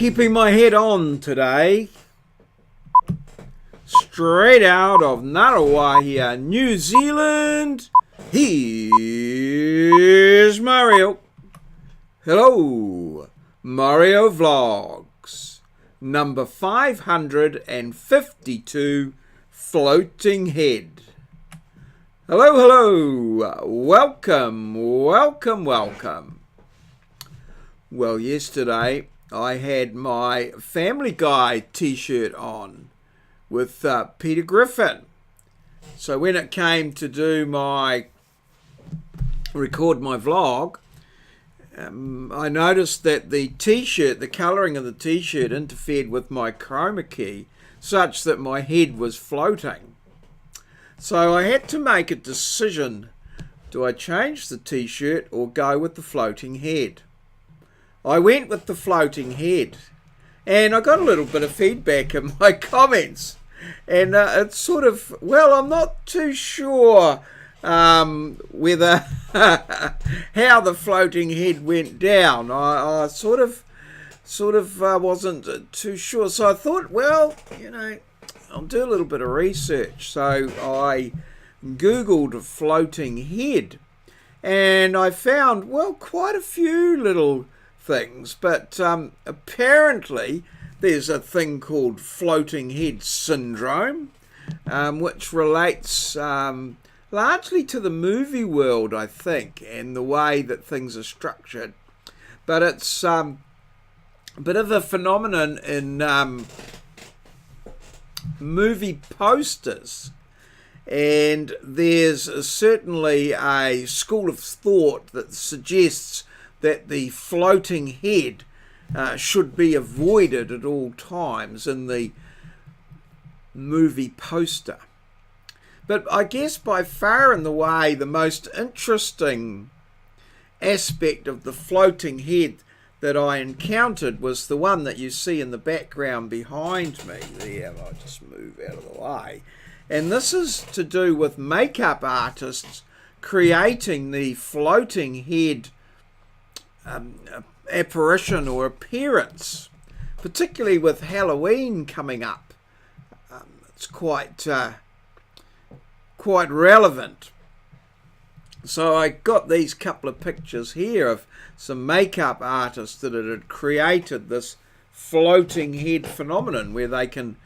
Keeping my head on today, straight out of Ngaruawahia, New Zealand, here's Maurieo. Hello, Maurieo Vlogs, number 552, Floating Head. Hello, hello, welcome, welcome, welcome. Well, yesterday I had my Family Guy t-shirt on with Peter Griffin. So when it came to record my vlog, I noticed that the t-shirt, the colouring of the t-shirt interfered with my chroma key such that my head was floating. So I had to make a decision. Do I change the t-shirt or go with the floating head? I went with the floating head, and I got a little bit of feedback in my comments, and it's sort of, well, I'm not too sure whether how the floating head went down. I sort of wasn't too sure, so I thought, well, I'll do a little bit of research. So I googled floating head, and I found, well, quite a few little things, but apparently there's a thing called floating head syndrome, which relates largely to the movie world, I think, and the way that things are structured. But it's a bit of a phenomenon in movie posters, and there's certainly a school of thought that suggests that the floating head should be avoided at all times in the movie poster. But I guess by far and away the most interesting aspect of the floating head that I encountered was the one that you see in the background behind me there. I'll just move out of the way. And this is to do with makeup artists creating the floating head apparition or appearance, particularly with Halloween coming up. It's quite relevant. So I got these couple of pictures here of some makeup artists that had created this floating head phenomenon where they can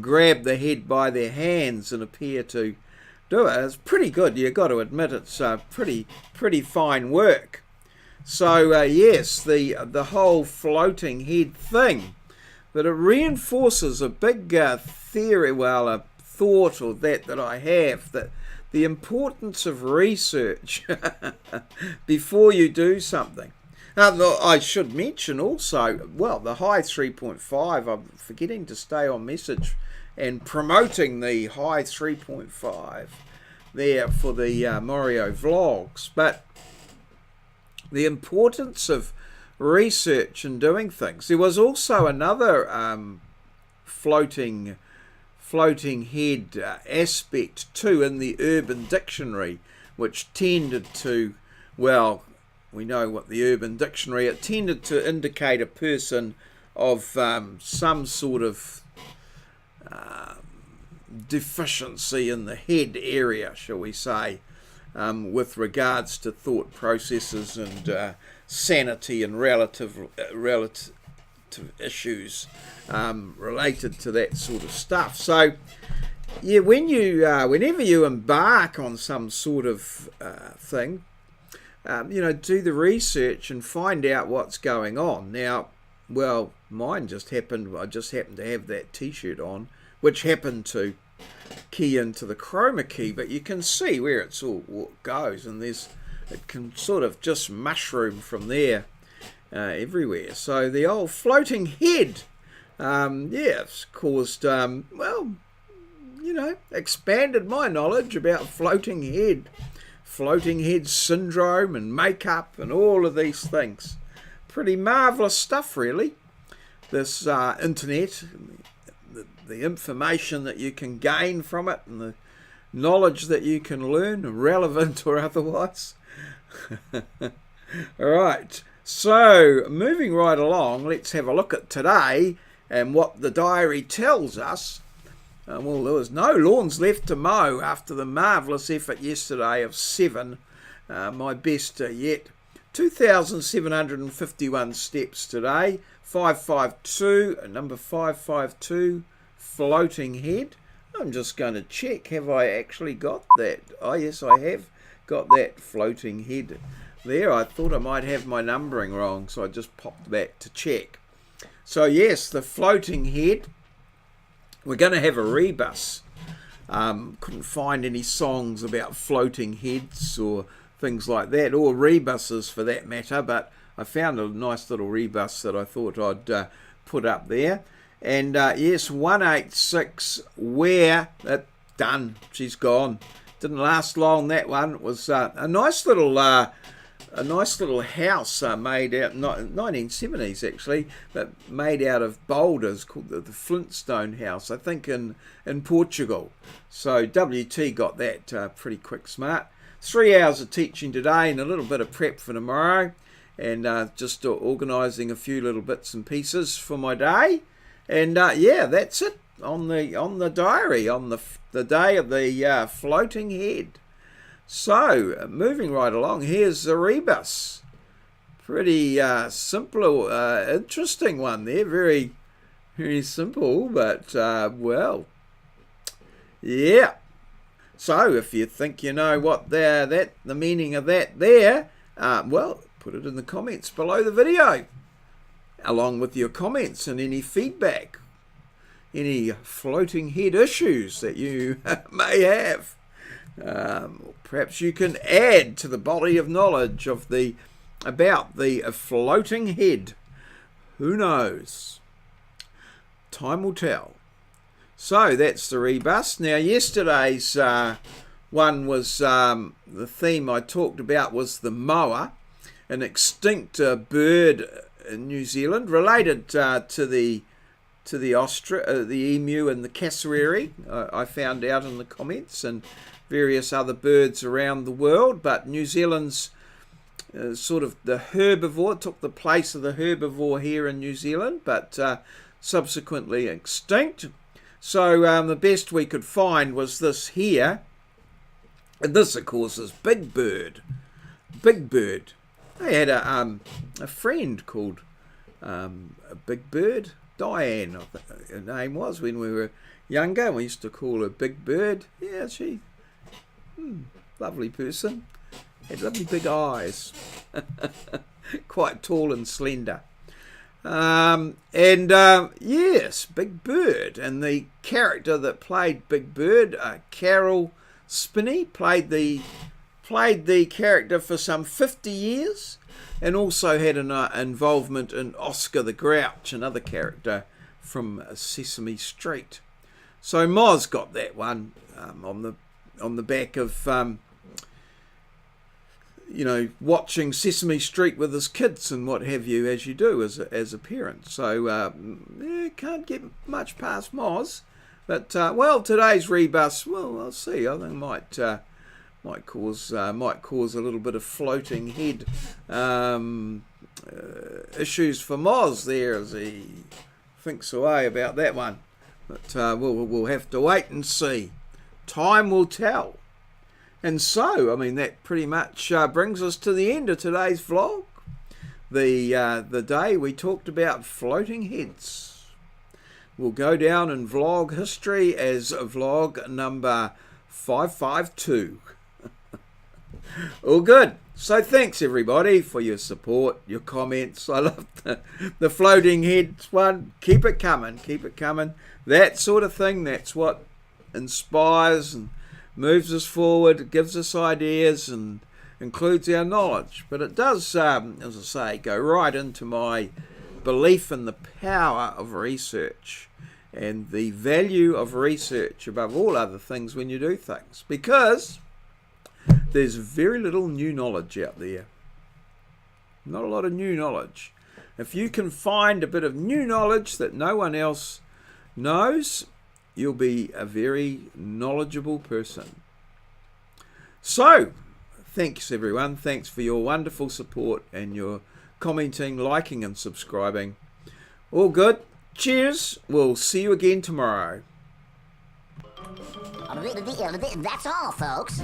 grab the head by their hands and appear to do it. It's pretty good, you've got to admit. It's pretty fine work. So yes, the whole floating head thing, but it reinforces a big theory, well, a thought or that I have, that the importance of research before you do something. I should mention also, well, the high 3.5, I'm forgetting to stay on message and promoting the high 3.5 there for the Maurieo Vlogs, but the importance of research and doing things. There was also another floating head aspect too in the Urban Dictionary, which tended to, well, we know what the Urban Dictionary, it tended to indicate a person of some sort of deficiency in the head area, shall we say, with regards to thought processes and sanity and relative issues related to that sort of stuff. So, yeah, whenever you embark on some sort of thing, do the research and find out what's going on. Now, well, mine just happened. I just happened to have that T-shirt on, which happened to key into the chroma key, but you can see where it's all goes, and it can sort of just mushroom from there everywhere. So the old floating head, it's caused, expanded my knowledge about floating head syndrome and makeup and all of these things. Pretty marvellous stuff, really, this internet. The information that you can gain from it and the knowledge that you can learn, relevant or otherwise. All right. So, moving right along, let's have a look at today and what the diary tells us. Well, there was no lawns left to mow after the marvellous effort yesterday of 7, my best yet. 2,751 steps today, 552, number 552, floating head. I'm just going to check, have I actually got that? Oh yes, I have got that floating head there. I thought I might have my numbering wrong, so I just popped that to check. So yes, the floating head. We're going to have a rebus. Couldn't find any songs about floating heads or things like that, or rebuses for that matter, but I found a nice little rebus that I thought I'd put up there. And yes, 186, where, done, she's gone. Didn't last long, that one. It was a nice little house made out, 1970s actually, but made out of boulders, called the Flintstone House, I think in Portugal. So WT got that pretty quick smart. 3 hours of teaching today and a little bit of prep for tomorrow, and just organising a few little bits and pieces for my day. And yeah, that's it on the diary on the day of the floating head. So, moving right along, here's the rebus. Pretty simple, interesting one there. Very, very simple, but, well, yeah. So, if you think you know what the meaning of that there, well, put it in the comments below the video, along with your comments and any feedback, any floating head issues that you may have. Perhaps you can add to the body of knowledge of about the floating head. Who knows? Time will tell. So that's the rebus. Now yesterday's one was the theme I talked about was the moa, an extinct bird in New Zealand, related to the emu and the cassowary. I found out in the comments, and various other birds around the world, but New Zealand's sort of the herbivore, took the place of the herbivore here in New Zealand, but subsequently extinct. So the best we could find was this here, and this of course is Big Bird. Big Bird. They had a friend called Big Bird, Diane, I think her name was, when we were younger. We used to call her Big Bird. Yeah, she lovely person, had lovely big eyes, quite tall and slender. Yes, Big Bird, and the character that played Big Bird, Carol Spinney, played the character for some 50 years, and also had an involvement in Oscar the Grouch, another character from Sesame Street. So Moz got that one on the back of watching Sesame Street with his kids and what have you, as you do as a parent. So can't get much past Moz, but well, today's rebus, well, I'll see. I think might cause a little bit of floating head issues for Moz there, as he thinks away about that one. But we'll have to wait and see. Time will tell. And so, I mean, that pretty much brings us to the end of today's vlog. The day we talked about floating heads. We'll go down in vlog history as vlog number 552. All good. So thanks everybody for your support, your comments. I love the floating heads one. Keep it coming. Keep it coming. That sort of thing, that's what inspires and moves us forward, it gives us ideas and includes our knowledge. But it does, as I say, go right into my belief in the power of research and the value of research above all other things when you do things, because there's very little new knowledge out there. Not a lot of new knowledge. If you can find a bit of new knowledge that no one else knows, you'll be a very knowledgeable person. So, thanks everyone. Thanks for your wonderful support and your commenting, liking and subscribing. All good. Cheers. We'll see you again tomorrow. That's all, folks.